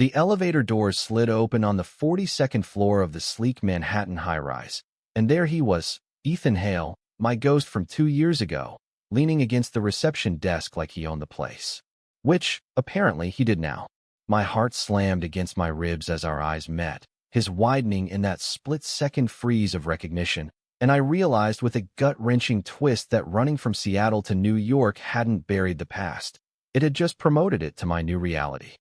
The elevator doors slid open on the 42nd floor of the sleek Manhattan high-rise, and there he was, Ethan Hale, my ghost from 2 years ago, leaning against the reception desk like he owned the place. Which, apparently, he did now. My heart slammed against my ribs as our eyes met, his widening in that split-second freeze of recognition, and I realized with a gut-wrenching twist that running from Seattle to New York hadn't buried the past. It had just promoted it to my new reality.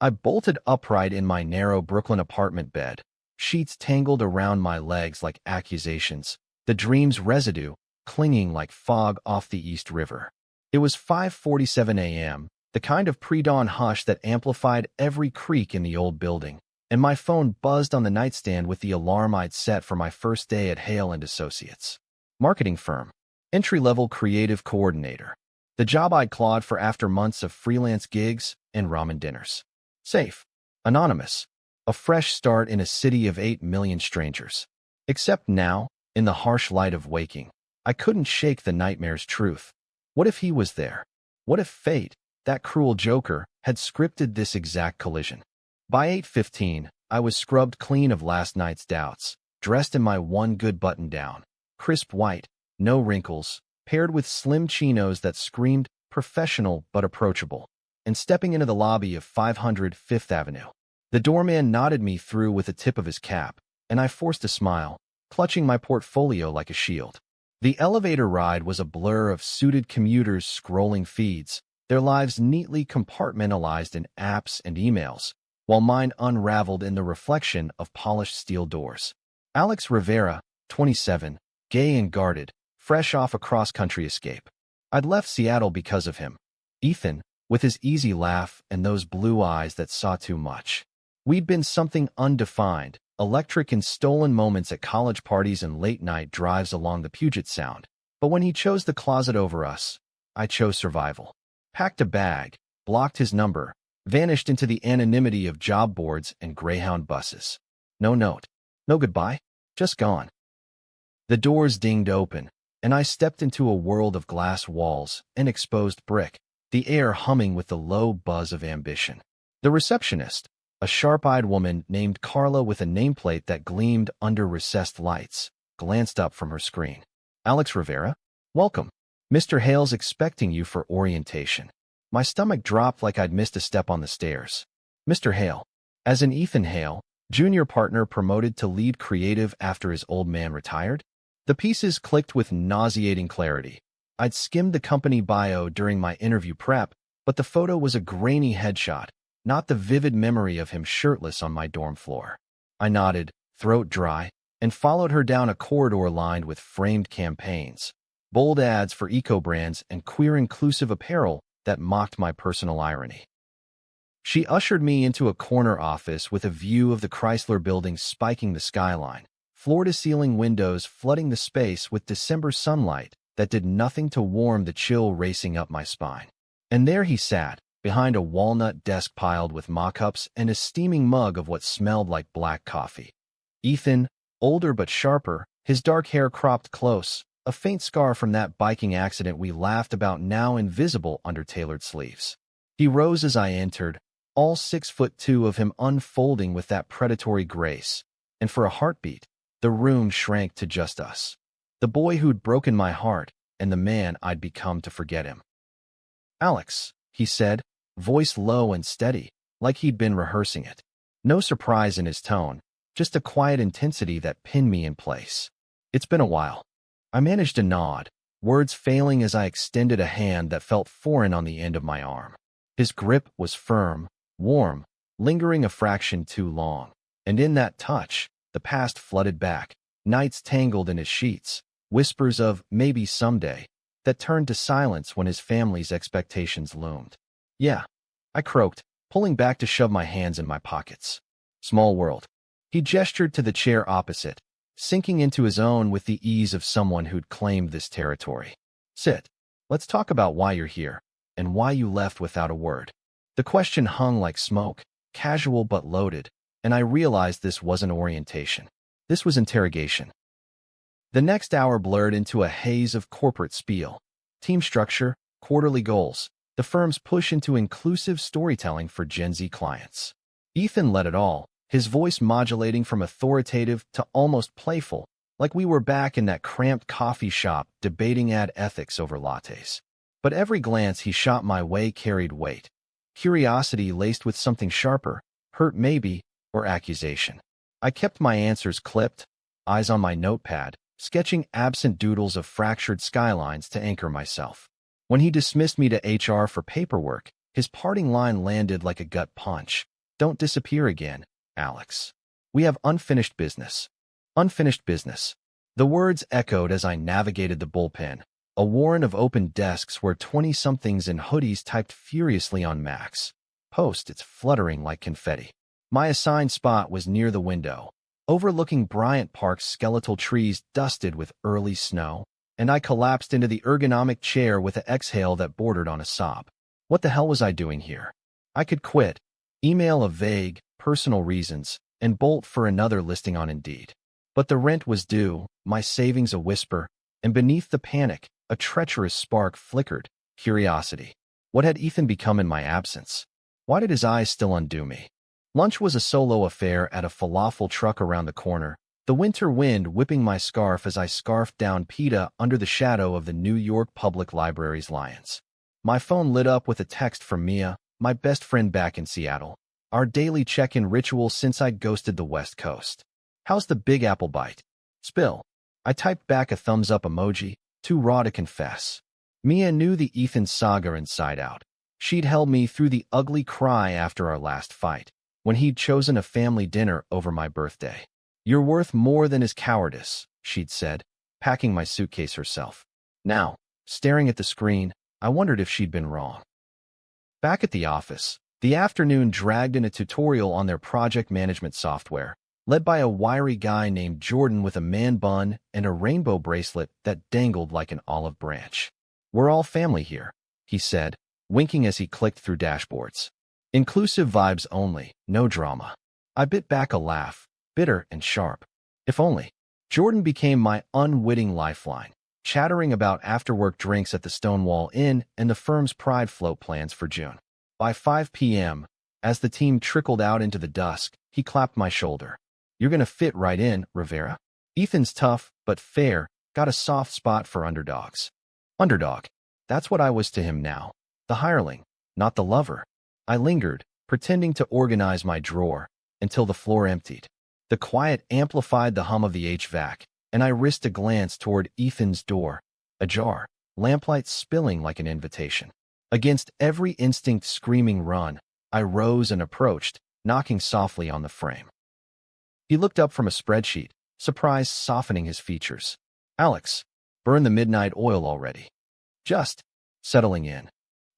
I bolted upright in my narrow Brooklyn apartment bed, sheets tangled around my legs like accusations, the dream's residue clinging like fog off the East River. It was 5:47 a.m., the kind of pre-dawn hush that amplified every creak in the old building, and my phone buzzed on the nightstand with the alarm I'd set for my first day at Hale & Associates. Marketing firm. Entry-level creative coordinator. The job I'd clawed for after months of freelance gigs and ramen dinners. Safe. Anonymous. A fresh start in a city of 8 million strangers. Except now, in the harsh light of waking, I couldn't shake the nightmare's truth. What if he was there? What if fate, that cruel joker, had scripted this exact collision? By 8:15, I was scrubbed clean of last night's doubts, dressed in my one good button-down, crisp white, no wrinkles, paired with slim chinos that screamed professional but approachable, and stepping into the lobby of 500 Fifth Avenue. The doorman nodded me through with the tip of his cap, and I forced a smile, clutching my portfolio like a shield. The elevator ride was a blur of suited commuters scrolling feeds, their lives neatly compartmentalized in apps and emails, while mine unraveled in the reflection of polished steel doors. Alex Rivera, 27, gay and guarded, fresh off a cross-country escape. I'd left Seattle because of him. Ethan, with his easy laugh and those blue eyes that saw too much. We'd been something undefined, electric in stolen moments at college parties and late-night drives along the Puget Sound. But when he chose the closet over us, I chose survival. Packed a bag, blocked his number, vanished into the anonymity of job boards and Greyhound buses. No note, no goodbye, just gone. The doors dinged open, and I stepped into a world of glass walls and exposed brick, the air humming with the low buzz of ambition. The receptionist, a sharp-eyed woman named Carla with a nameplate that gleamed under recessed lights, glanced up from her screen. Alex Rivera? Welcome. Mr. Hale's expecting you for orientation. My stomach dropped like I'd missed a step on the stairs. Mr. Hale. As in Ethan Hale, junior partner promoted to lead creative after his old man retired? The pieces clicked with nauseating clarity. I'd skimmed the company bio during my interview prep, but the photo was a grainy headshot, not the vivid memory of him shirtless on my dorm floor. I nodded, throat dry, and followed her down a corridor lined with framed campaigns, bold ads for eco-brands and queer-inclusive apparel that mocked my personal irony. She ushered me into a corner office with a view of the Chrysler Building spiking the skyline, floor-to-ceiling windows flooding the space with December sunlight that did nothing to warm the chill racing up my spine. And there he sat, behind a walnut desk piled with mock-ups and a steaming mug of what smelled like black coffee. Ethan, older but sharper, his dark hair cropped close, a faint scar from that biking accident we laughed about now invisible under tailored sleeves. He rose as I entered, all 6'2" of him unfolding with that predatory grace, and for a heartbeat, the room shrank to just us. The boy who'd broken my heart, and the man I'd become to forget him. Alex, he said, voice low and steady, like he'd been rehearsing it. No surprise in his tone, just a quiet intensity that pinned me in place. It's been a while. I managed to nod, words failing as I extended a hand that felt foreign on the end of my arm. His grip was firm, warm, lingering a fraction too long, and in that touch, the past flooded back, nights tangled in his sheets, whispers of maybe someday, that turned to silence when his family's expectations loomed. Yeah, I croaked, pulling back to shove my hands in my pockets. Small world. He gestured to the chair opposite, sinking into his own with the ease of someone who'd claimed this territory. Sit. Let's talk about why you're here, and why you left without a word. The question hung like smoke, casual but loaded, and I realized this wasn't orientation. This was interrogation. The next hour blurred into a haze of corporate spiel. Team structure, quarterly goals, the firm's push into inclusive storytelling for Gen Z clients. Ethan led it all, his voice modulating from authoritative to almost playful, like we were back in that cramped coffee shop debating ad ethics over lattes. But every glance he shot my way carried weight. Curiosity laced with something sharper, hurt maybe, or accusation. I kept my answers clipped, eyes on my notepad, sketching absent doodles of fractured skylines to anchor myself. When he dismissed me to HR for paperwork, his parting line landed like a gut punch. Don't disappear again, Alex. We have unfinished business. Unfinished business. The words echoed as I navigated the bullpen, a warren of open desks where 20-somethings in hoodies typed furiously on Macs. Post-its fluttering like confetti. My assigned spot was near the window, overlooking Bryant Park's skeletal trees dusted with early snow, and I collapsed into the ergonomic chair with an exhale that bordered on a sob. What the hell was I doing here? I could quit, email of vague, personal reasons, and bolt for another listing on Indeed. But the rent was due, my savings a whisper, and beneath the panic, a treacherous spark flickered, curiosity. What had Ethan become in my absence? Why did his eyes still undo me? Lunch was a solo affair at a falafel truck around the corner, the winter wind whipping my scarf as I scarfed down PETA under the shadow of the New York Public Library's lions. My phone lit up with a text from Mia, my best friend back in Seattle, our daily check-in ritual since I'd ghosted the West Coast. How's the Big Apple bite? Spill. I typed back a thumbs-up emoji, too raw to confess. Mia knew the Ethan saga inside out. She'd held me through the ugly cry after our last fight, when he'd chosen a family dinner over my birthday. You're worth more than his cowardice, she'd said, packing my suitcase herself. Now, staring at the screen, I wondered if she'd been wrong. Back at the office, the afternoon dragged in a tutorial on their project management software, led by a wiry guy named Jordan with a man bun and a rainbow bracelet that dangled like an olive branch. We're all family here, he said, winking as he clicked through dashboards. Inclusive vibes only, no drama. I bit back a laugh, bitter and sharp. If only. Jordan became my unwitting lifeline, chattering about after-work drinks at the Stonewall Inn and the firm's Pride float plans for June. By 5 p.m., as the team trickled out into the dusk, he clapped my shoulder. You're gonna fit right in, Rivera. Ethan's tough, but fair, got a soft spot for underdogs. Underdog. That's what I was to him now. The hireling, not the lover. I lingered, pretending to organize my drawer, until the floor emptied. The quiet amplified the hum of the HVAC, and I risked a glance toward Ethan's door, ajar, lamplight spilling like an invitation. Against every instinct screaming run, I rose and approached, knocking softly on the frame. He looked up from a spreadsheet, surprise softening his features. Alex, burn the midnight oil already. Just settling in.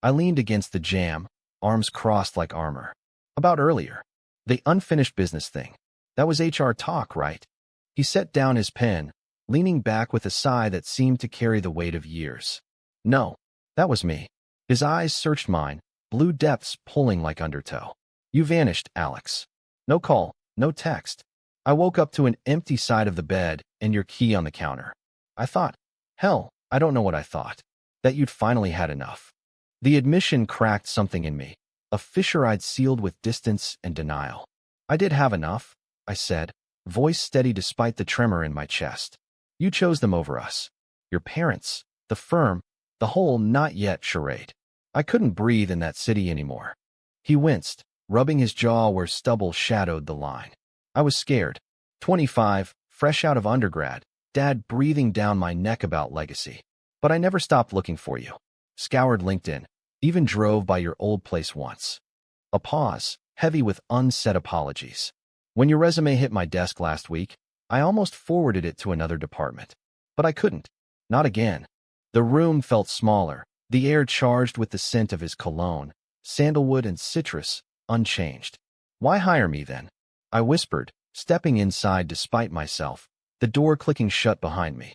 I leaned against the jamb, arms crossed like armor. About earlier. The unfinished business thing. That was HR talk, right? He set down his pen, leaning back with a sigh that seemed to carry the weight of years. No, that was me. His eyes searched mine, blue depths pulling like undertow. You vanished, Alex. No call, no text. I woke up to an empty side of the bed and your key on the counter. I thought, hell, I don't know what I thought. That you'd finally had enough. The admission cracked something in me, a fissure I'd sealed with distance and denial. I did have enough, I said, voice steady despite the tremor in my chest. You chose them over us. Your parents, the firm, the whole not yet charade. I couldn't breathe in that city anymore. He winced, rubbing his jaw where stubble shadowed the line. I was scared. 25, fresh out of undergrad, Dad breathing down my neck about legacy. But I never stopped looking for you. Scoured LinkedIn, even drove by your old place once. A pause, heavy with unsaid apologies. When your resume hit my desk last week, I almost forwarded it to another department. But I couldn't. Not again. The room felt smaller, the air charged with the scent of his cologne, sandalwood and citrus, unchanged. Why hire me then? I whispered, stepping inside despite myself, the door clicking shut behind me.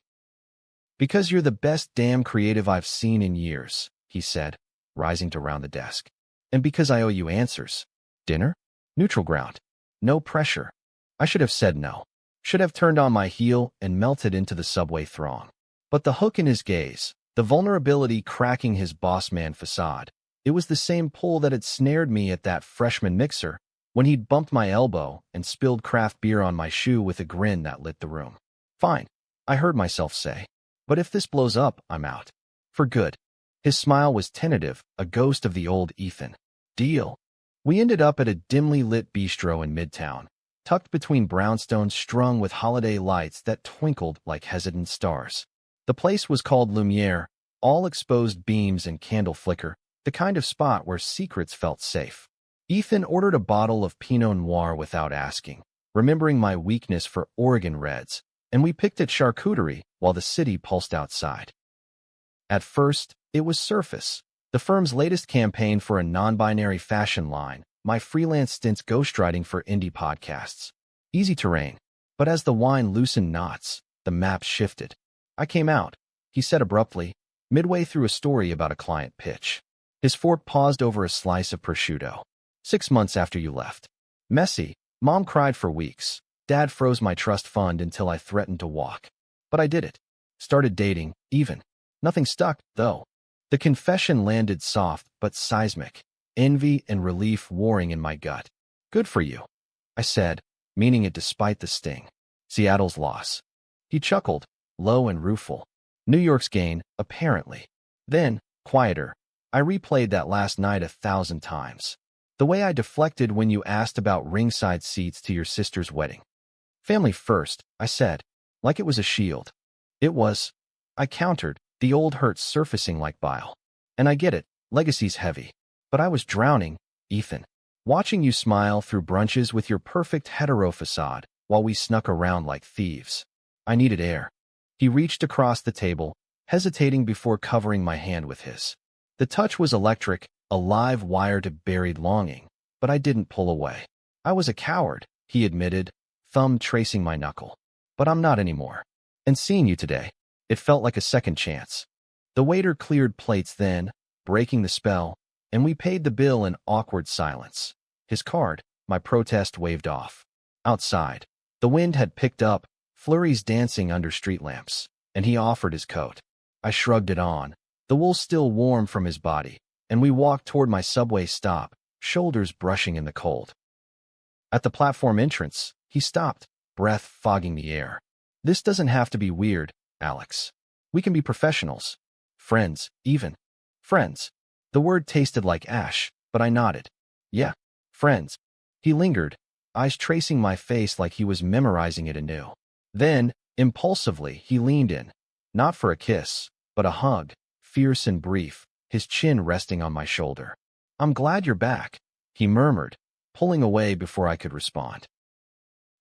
Because you're the best damn creative I've seen in years, he said, rising to round the desk. And because I owe you answers. Dinner? Neutral ground. No pressure. I should have said no. Should have turned on my heel and melted into the subway throng. But the hook in his gaze, the vulnerability cracking his boss man facade, It was the same pull that had snared me at that freshman mixer, when he'd bumped my elbow and spilled craft beer on my shoe with a grin that lit the room. Fine, I heard myself say. But if this blows up, I'm out. For good. His smile was tentative, a ghost of the old Ethan. Deal. We ended up at a dimly lit bistro in Midtown, tucked between brownstones strung with holiday lights that twinkled like hesitant stars. The place was called Lumiere, all exposed beams and candle flicker, the kind of spot where secrets felt safe. Ethan ordered a bottle of Pinot Noir without asking, remembering my weakness for Oregon Reds, and we picked at charcuterie while the city pulsed outside. At first, it was surface, the firm's latest campaign for a non-binary fashion line, my freelance stints ghostwriting for indie podcasts. Easy terrain, but as the wine loosened knots, the map shifted. I came out, he said abruptly, midway through a story about a client pitch. His fork paused over a slice of prosciutto. 6 months after you left. Messy. Mom cried for weeks. Dad froze my trust fund until I threatened to walk. But I did it. Started dating, even. Nothing stuck, though. The confession landed soft but seismic, envy and relief warring in my gut. Good for you, I said, meaning it despite the sting. Seattle's loss. He chuckled, low and rueful. New York's gain, apparently. Then, quieter, I replayed that last night 1,000 times. The way I deflected when you asked about ringside seats to your sister's wedding. Family first, I said, like it was a shield. It was. I countered, the old hurt surfacing like bile. And I get it, legacy's heavy. But I was drowning, Ethan. Watching you smile through brunches with your perfect hetero facade while we snuck around like thieves. I needed air. He reached across the table, hesitating before covering my hand with his. The touch was electric, a live wire to buried longing, but I didn't pull away. I was a coward, he admitted, thumb tracing my knuckle. But I'm not anymore. And seeing you today, it felt like a second chance. The waiter cleared plates then, breaking the spell, and we paid the bill in awkward silence. His card, my protest waved off. Outside, the wind had picked up, flurries dancing under street lamps, and he offered his coat. I shrugged it on, the wool still warm from his body, and we walked toward my subway stop, shoulders brushing in the cold. At the platform entrance, he stopped, breath fogging the air. This doesn't have to be weird, Alex. We can be professionals. Friends, even. Friends. The word tasted like ash, but I nodded. Yeah, friends. He lingered, eyes tracing my face like he was memorizing it anew. Then, impulsively, he leaned in. Not for a kiss, but a hug, fierce and brief, his chin resting on my shoulder. I'm glad you're back, he murmured, pulling away before I could respond.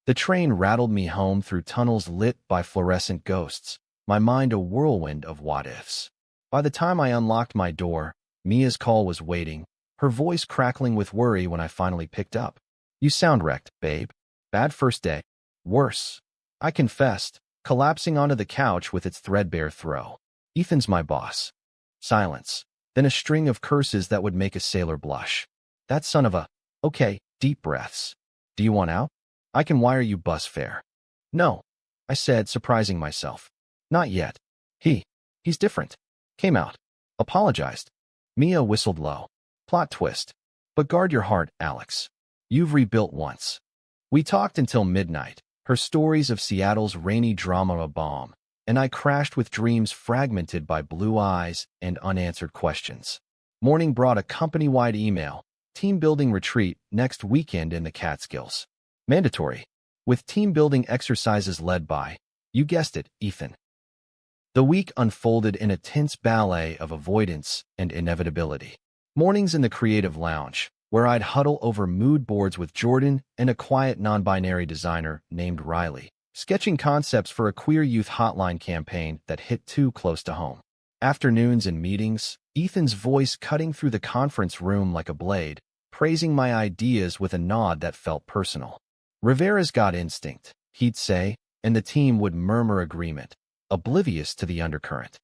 The train rattled me home through tunnels lit by fluorescent ghosts, my mind a whirlwind of what-ifs. By the time I unlocked my door, Mia's call was waiting, her voice crackling with worry when I finally picked up. You sound wrecked, babe. Bad first day. Worse. I confessed, collapsing onto the couch with its threadbare throw. Ethan's my boss. Silence. Then a string of curses that would make a sailor blush. That son of a... Okay, deep breaths. Do you want out? I can wire you bus fare. No, I said, surprising myself. Not yet. He's different. Came out. Apologized. Mia whistled low. Plot twist. But guard your heart, Alex. You've rebuilt once. We talked until midnight, her stories of Seattle's rainy drama a balm, and I crashed with dreams fragmented by blue eyes and unanswered questions. Morning brought a company-wide email, team-building retreat next weekend in the Catskills. Mandatory, with team-building exercises led by, you guessed it, Ethan. The week unfolded in a tense ballet of avoidance and inevitability. Mornings in the creative lounge, where I'd huddle over mood boards with Jordan and a quiet non-binary designer named Riley, sketching concepts for a queer youth hotline campaign that hit too close to home. Afternoons and meetings, Ethan's voice cutting through the conference room like a blade, praising my ideas with a nod that felt personal. Rivera's got instinct, he'd say, and the team would murmur agreement, oblivious to the undercurrent.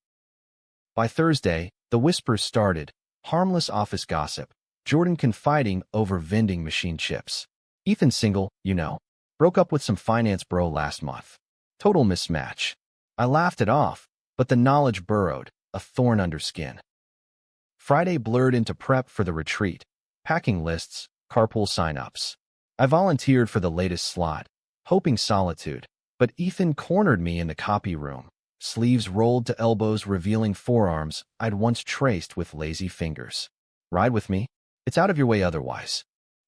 By Thursday, the whispers started, harmless office gossip, Jordan confiding over vending machine chips. Ethan single, you know. Broke up with some finance bro last month. Total mismatch. I laughed it off, but the knowledge burrowed, a thorn under skin. Friday blurred into prep for the retreat, packing lists, carpool sign-ups. I volunteered for the latest slot, hoping solitude, but Ethan cornered me in the copy room, sleeves rolled to elbows revealing forearms I'd once traced with lazy fingers. Ride with me? It's out of your way otherwise.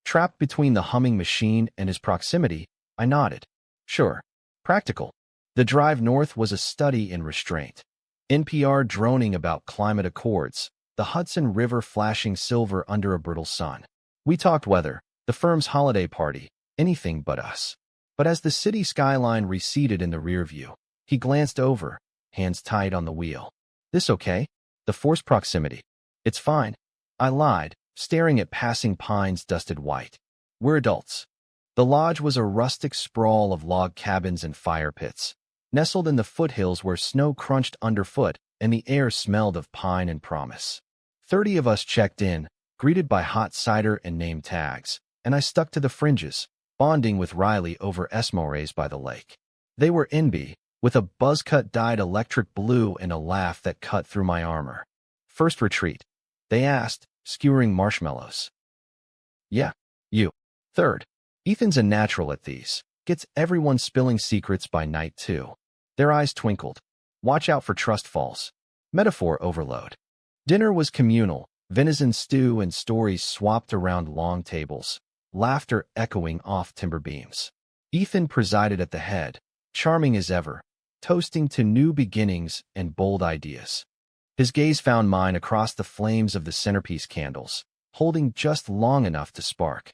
Trapped between the humming machine and his proximity, I nodded. Sure. Practical. The drive north was a study in restraint. NPR droning about climate accords, the Hudson River flashing silver under a brittle sun. We talked weather, the firm's holiday party, anything but us. But as the city skyline receded in the rear view, he glanced over, hands tight on the wheel. This okay? The forced proximity. It's fine. I lied, staring at passing pines dusted white. We're adults. The lodge was a rustic sprawl of log cabins and fire pits, nestled in the foothills where snow crunched underfoot and the air smelled of pine and promise. 30 of us checked in, greeted by hot cider and name tags, and I stuck to the fringes, bonding with Riley over Esmores by the lake. They were NB, with a buzz-cut dyed electric blue and a laugh that cut through my armor. First retreat? They asked, skewering marshmallows. Yeah, you. Third. Ethan's a natural at these. Gets everyone spilling secrets by night 2. Their eyes twinkled. Watch out for trust falls. Metaphor overload. Dinner was communal, venison stew and stories swapped around long tables, laughter echoing off timber beams. Ethan presided at the head, charming as ever, toasting to new beginnings and bold ideas. His gaze found mine across the flames of the centerpiece candles, holding just long enough to spark.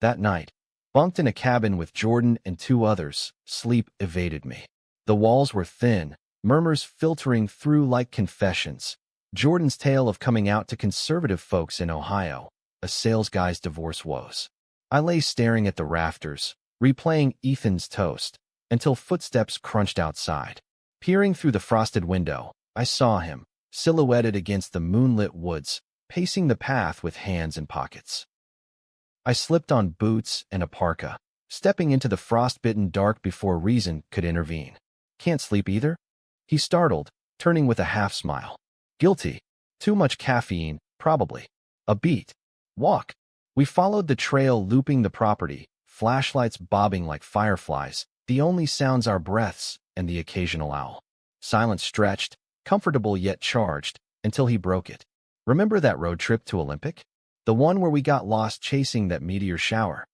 That night, bunked in a cabin with Jordan and 2 others, sleep evaded me. The walls were thin, murmurs filtering through like confessions. Jordan's tale of coming out to conservative folks in Ohio, a sales guy's divorce woes. I lay staring at the rafters, replaying Ethan's toast, until footsteps crunched outside. Peering through the frosted window, I saw him, silhouetted against the moonlit woods, pacing the path with hands in pockets. I slipped on boots and a parka, stepping into the frostbitten dark before reason could intervene. Can't sleep either? He startled, turning with a half-smile. Guilty. Too much caffeine, probably. A beat. Walk. We followed the trail looping the property, flashlights bobbing like fireflies, the only sounds our breaths and the occasional owl. Silence stretched, comfortable yet charged, until he broke it. Remember that road trip to Olympic? The one where we got lost chasing that meteor shower?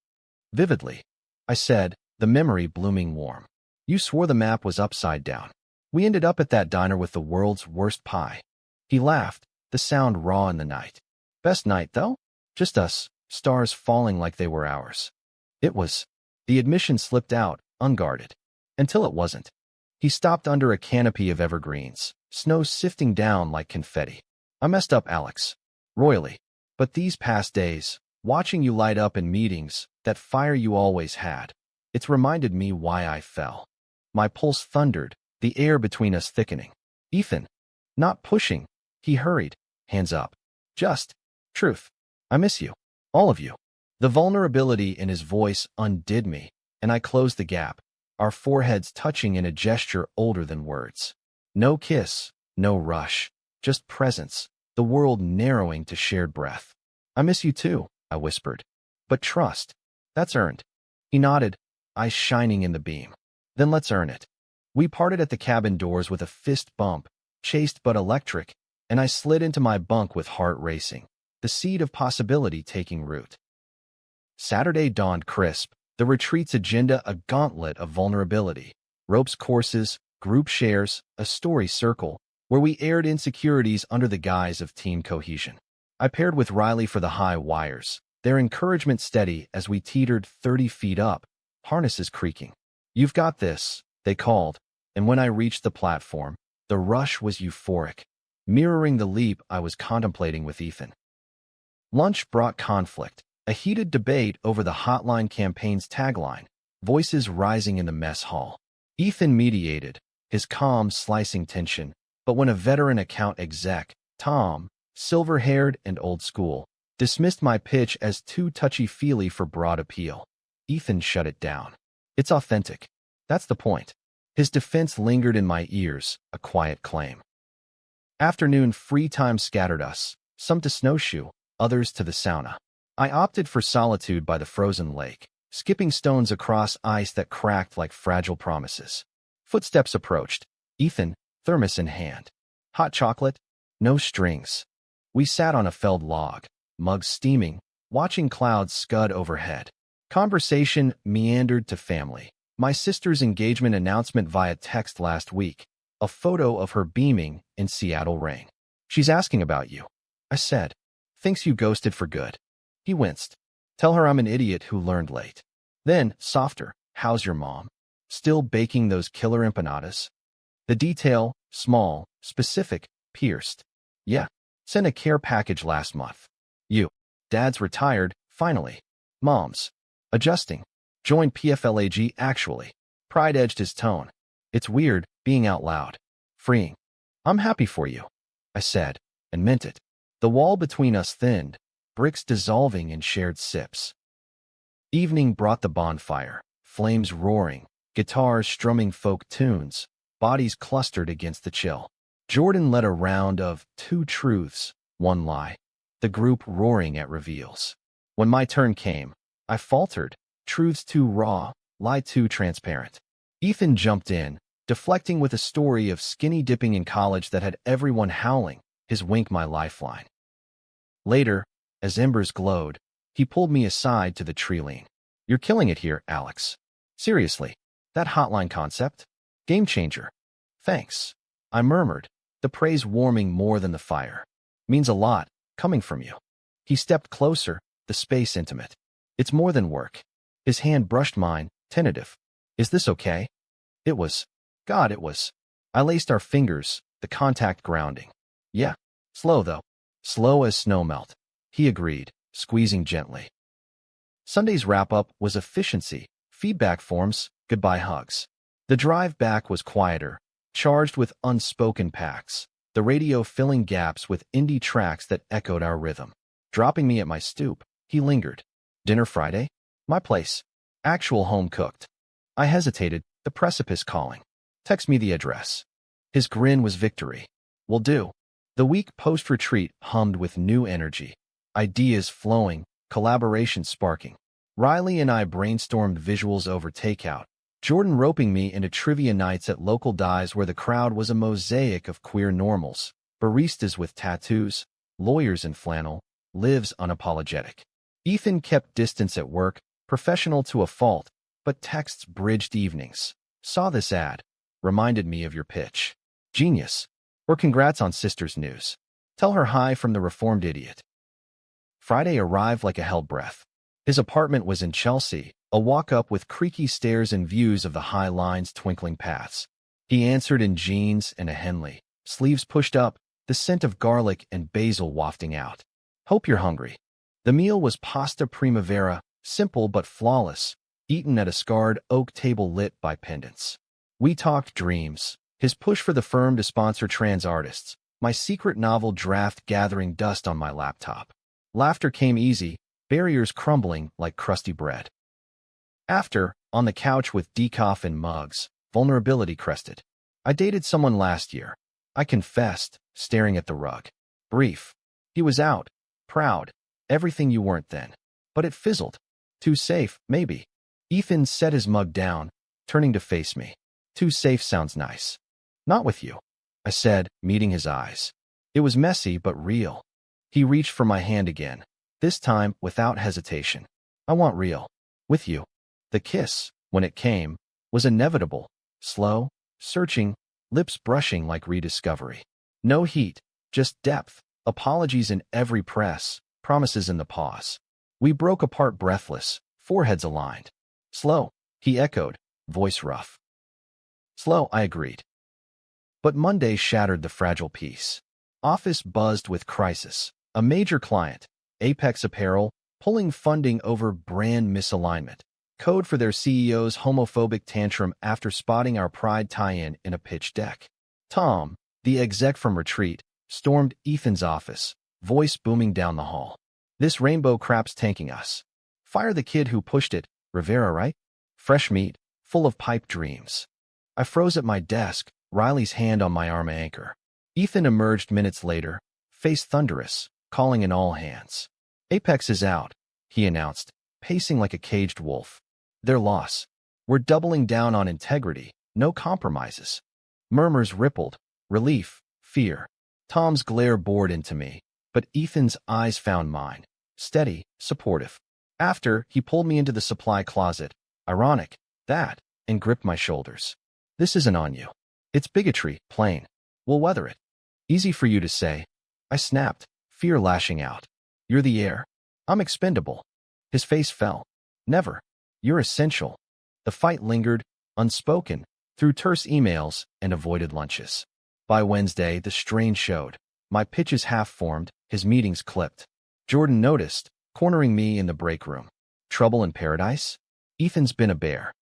Vividly. I said, the memory blooming warm. You swore the map was upside down. We ended up at that diner with the world's worst pie. He laughed, the sound raw in the night. Best night, though? Just us, stars falling like they were ours. It was. The admission slipped out, unguarded. Until it wasn't. He stopped under a canopy of evergreens, snow sifting down like confetti. I messed up, Alex. Royally. But these past days, watching you light up in meetings, that fire you always had, it's reminded me why I fell. My pulse thundered, the air between us thickening. Ethan. Not pushing. He hurried, hands up. Just. Truth. I miss you. All of you. The vulnerability in his voice undid me, and I closed the gap, our foreheads touching in a gesture older than words. No kiss, no rush, just presence, the world narrowing to shared breath. I miss you too, I whispered. But trust. That's earned. He nodded, eyes shining in the beam. Then let's earn it. We parted at the cabin doors with a fist bump, chaste but electric, and I slid into my bunk with heart racing, the seed of possibility taking root. Saturday dawned crisp, the retreat's agenda a gauntlet of vulnerability, ropes courses, group shares, a story circle, where we aired insecurities under the guise of team cohesion. I paired with Riley for the high wires, their encouragement steady as we teetered 30 feet up, harnesses creaking. You've got this, they called, and when I reached the platform, the rush was euphoric, mirroring the leap I was contemplating with Ethan. Lunch brought conflict, a heated debate over the Hotline campaign's tagline, voices rising in the mess hall. Ethan mediated, his calm slicing tension, but when a veteran account exec, Tom, silver-haired and old school, dismissed my pitch as too touchy-feely for broad appeal, Ethan shut it down. It's authentic. That's the point. His defense lingered in my ears, a quiet claim. Afternoon free time scattered us, some to snowshoe, others to the sauna. I opted for solitude by the frozen lake, skipping stones across ice that cracked like fragile promises. Footsteps approached. Ethan, thermos in hand. Hot chocolate? No strings. We sat on a felled log, mugs steaming, watching clouds scud overhead. Conversation meandered to family. My sister's engagement announcement via text last week. A photo of her beaming in Seattle rain. She's asking about you, I said. Thinks you ghosted for good. He winced. Tell her I'm an idiot who learned late. Then, softer, how's your mom? Still baking those killer empanadas? The detail, small, specific, pierced. Yeah, sent a care package last month. You. Dad's retired, finally. Mom's. Adjusting. Joined PFLAG actually. Pride edged his tone. It's weird, being out loud. Freeing. I'm happy for you, I said, and meant it. The wall between us thinned, bricks dissolving in shared sips. Evening brought the bonfire, flames roaring, guitars strumming folk tunes, bodies clustered against the chill. Jordan led a round of 2 truths, 1 lie, the group roaring at reveals. When my turn came, I faltered, truths too raw, lie too transparent. Ethan jumped in, deflecting with a story of skinny dipping in college that had everyone howling, his wink my lifeline. Later, as embers glowed, he pulled me aside to the tree lean. You're killing it here, Alex. Seriously, that hotline concept? Game changer. Thanks. I murmured, the praise warming more than the fire. Means a lot, coming from you. He stepped closer, the space intimate. It's more than work. His hand brushed mine, tentative. Is this okay? It was. God, it was. I laced our fingers, the contact grounding. Yeah. Slow, though. Slow as snow melt. He agreed, squeezing gently. Sunday's wrap-up was efficiency, feedback forms, goodbye hugs. The drive back was quieter, charged with unspoken pacts, the radio filling gaps with indie tracks that echoed our rhythm. Dropping me at my stoop, he lingered. Dinner Friday? My place. Actual home cooked. I hesitated, the precipice calling. Text me the address. His grin was victory. Will do. The week post-retreat hummed with new energy. Ideas flowing, collaboration sparking. Riley and I brainstormed visuals over takeout, Jordan roping me into trivia nights at local dives where the crowd was a mosaic of queer normals, baristas with tattoos, lawyers in flannel, lives unapologetic. Ethan kept distance at work, professional to a fault, but texts bridged evenings. Saw this ad. Reminded me of your pitch. Genius. Or congrats on sister's news. Tell her hi from the reformed idiot. Friday arrived like a held breath. His apartment was in Chelsea, a walk-up with creaky stairs and views of the High Line's twinkling paths. He answered in jeans and a Henley, sleeves pushed up, the scent of garlic and basil wafting out. Hope you're hungry. The meal was pasta primavera, simple but flawless, eaten at a scarred oak table lit by pendants. We talked dreams, his push for the firm to sponsor trans artists, my secret novel draft gathering dust on my laptop. Laughter came easy, barriers crumbling like crusty bread. After, on the couch with decaf and mugs, vulnerability crested. I dated someone last year. I confessed, staring at the rug. Brief. He was out, proud, everything you weren't then. But it fizzled. Too safe, maybe. Ethan set his mug down, turning to face me. Too safe sounds nice. Not with you, I said, meeting his eyes. It was messy but real. He reached for my hand again, this time without hesitation. I want real. With you. The kiss, when it came, was inevitable, slow, searching, lips brushing like rediscovery. No heat, just depth, apologies in every press, promises in the pause. We broke apart breathless, foreheads aligned. Slow, he echoed, voice rough. Slow, I agreed. But Monday shattered the fragile peace. Office buzzed with crisis. A major client, Apex Apparel, pulling funding over brand misalignment. Code for their CEO's homophobic tantrum after spotting our Pride tie-in in a pitch deck. Tom, the exec from Retreat, stormed Ethan's office, voice booming down the hall. This rainbow crap's tanking us. Fire the kid who pushed it, Rivera, right? Fresh meat, full of pipe dreams. I froze at my desk, Riley's hand on my arm anchor. Ethan emerged minutes later, face thunderous, calling in all hands. Apex is out, he announced, pacing like a caged wolf. Their loss. We're doubling down on integrity, no compromises. Murmurs rippled, relief, fear. Tom's glare bored into me, but Ethan's eyes found mine, steady, supportive. After, he pulled me into the supply closet. Ironic, that, and gripped my shoulders. This isn't on you. It's bigotry, plain. We'll weather it. Easy for you to say. I snapped, fear lashing out. You're the heir. I'm expendable. His face fell. Never. You're essential. The fight lingered, unspoken, through terse emails and avoided lunches. By Wednesday, the strain showed. My pitches half-formed, his meetings clipped. Jordan noticed, cornering me in the break room. Trouble in paradise? Ethan's been a bear.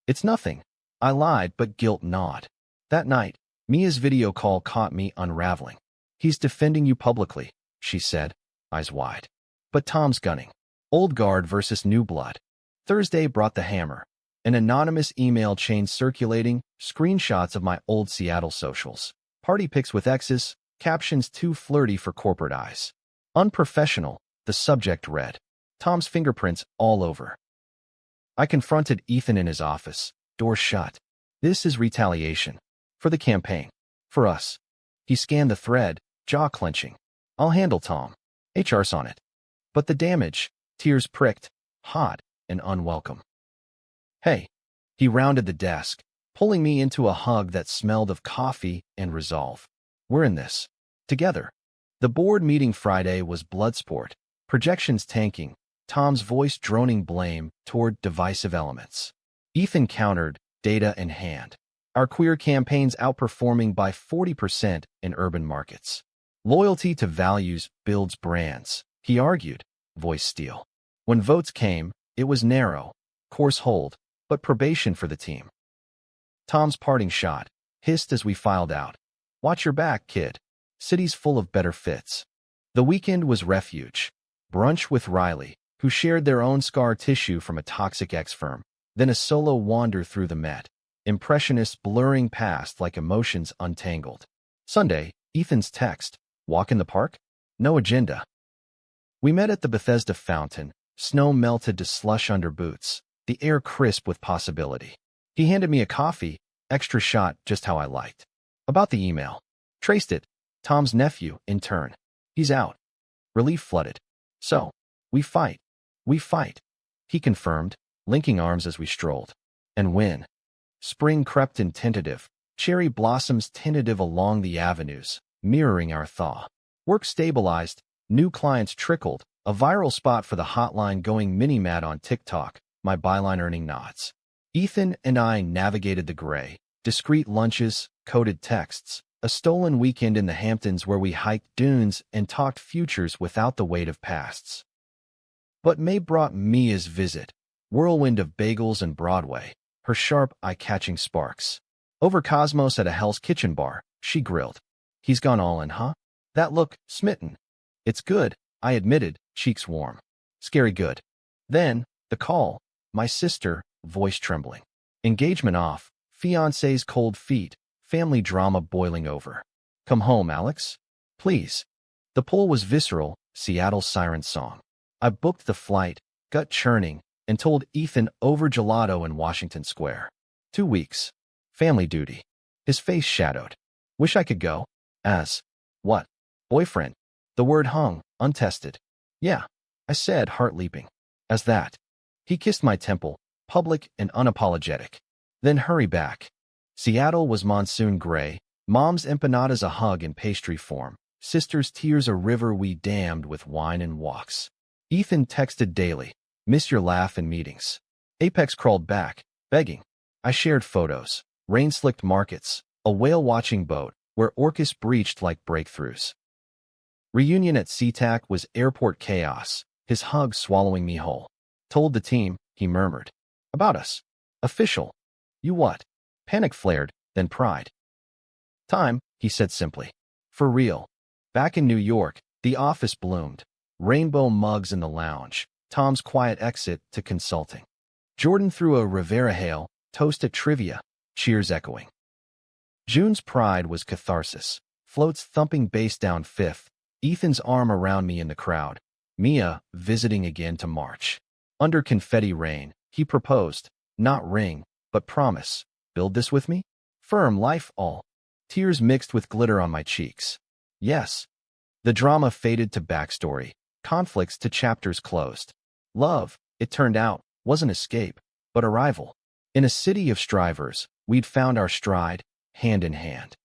It's nothing. I lied, but guilt gnawed. That night, Mia's video call caught me unraveling. He's defending you publicly, she said, eyes wide. But Tom's gunning. Old guard versus new blood. Thursday brought the hammer. An anonymous email chain circulating, screenshots of my old Seattle socials. Party pics with exes, captions too flirty for corporate eyes. Unprofessional, the subject read. Tom's fingerprints all over. I confronted Ethan in his office, door shut. This is retaliation. For the campaign. For us. He scanned the thread, jaw clenching. I'll handle Tom. HR's on it. But the damage, tears pricked, hot and unwelcome. Hey. He rounded the desk, pulling me into a hug that smelled of coffee and resolve. We're in this. Together. The board meeting Friday was bloodsport, projections tanking, Tom's voice droning blame toward divisive elements. Ethan countered, data in hand. Our queer campaigns outperforming by 40% in urban markets. Loyalty to values builds brands, he argued, voice steel. When votes came, it was narrow, course hold, but probation for the team. Tom's parting shot, hissed as we filed out. Watch your back, kid. City's full of better fits. The weekend was refuge. Brunch with Riley, who shared their own scar tissue from a toxic ex-firm, then a solo wander through the Met. Impressionists blurring past like emotions untangled. Sunday, Ethan's text. Walk in the park? No agenda. We met at the Bethesda fountain, snow melted to slush under boots, the air crisp with possibility. He handed me a coffee, extra shot just how I liked. About the email. Traced it. Tom's nephew, in turn. He's out. Relief flooded. So, we fight. We fight. He confirmed, linking arms as we strolled. And win. Spring crept in tentative, cherry blossoms tentative along the avenues, mirroring our thaw. Work stabilized, new clients trickled, a viral spot for the hotline going mini-mad on TikTok, my byline earning nods. Ethan and I navigated the gray, discreet lunches, coded texts, a stolen weekend in the Hamptons where we hiked dunes and talked futures without the weight of pasts. But May brought Mia's visit, whirlwind of bagels and Broadway, her sharp, eye-catching sparks. Over Cosmos at a Hell's Kitchen bar, she grilled. He's gone all in, huh? That look, smitten. It's good, I admitted, cheeks warm. Scary good. Then, the call, my sister, voice trembling. Engagement off, fiancé's cold feet, family drama boiling over. Come home, Alex. Please. The pull was visceral, Seattle's siren song. I booked the flight, gut churning, and told Ethan over gelato in Washington Square. 2 weeks. Family duty. His face shadowed. Wish I could go. As. What? Boyfriend. The word hung, untested. Yeah. I said, heart leaping. As that. He kissed my temple, public and unapologetic. Then hurry back. Seattle was monsoon gray, mom's empanadas a hug in pastry form, sister's tears a river we dammed with wine and walks. Ethan texted daily. Miss your laugh in meetings. Apex crawled back, begging. I shared photos, rain-slicked markets, a whale-watching boat, where Orcus breached like breakthroughs. Reunion at SeaTac was airport chaos, his hug swallowing me whole. Told the team, he murmured. About us. Official. You what? Panic flared, then pride. Time, he said simply. For real. Back in New York, the office bloomed. Rainbow mugs in the lounge. Tom's quiet exit to consulting. Jordan threw a Rivera hail, toast at trivia, cheers echoing. June's pride was catharsis, floats thumping bass down fifth, Ethan's arm around me in the crowd. Mia, visiting again to March. Under confetti rain, he proposed, not ring, but promise. Build this with me? Firm life all. Tears mixed with glitter on my cheeks. Yes. The drama faded to backstory, conflicts to chapters closed. Love, it turned out, wasn't escape, but arrival. In a city of strivers, we'd found our stride, hand in hand.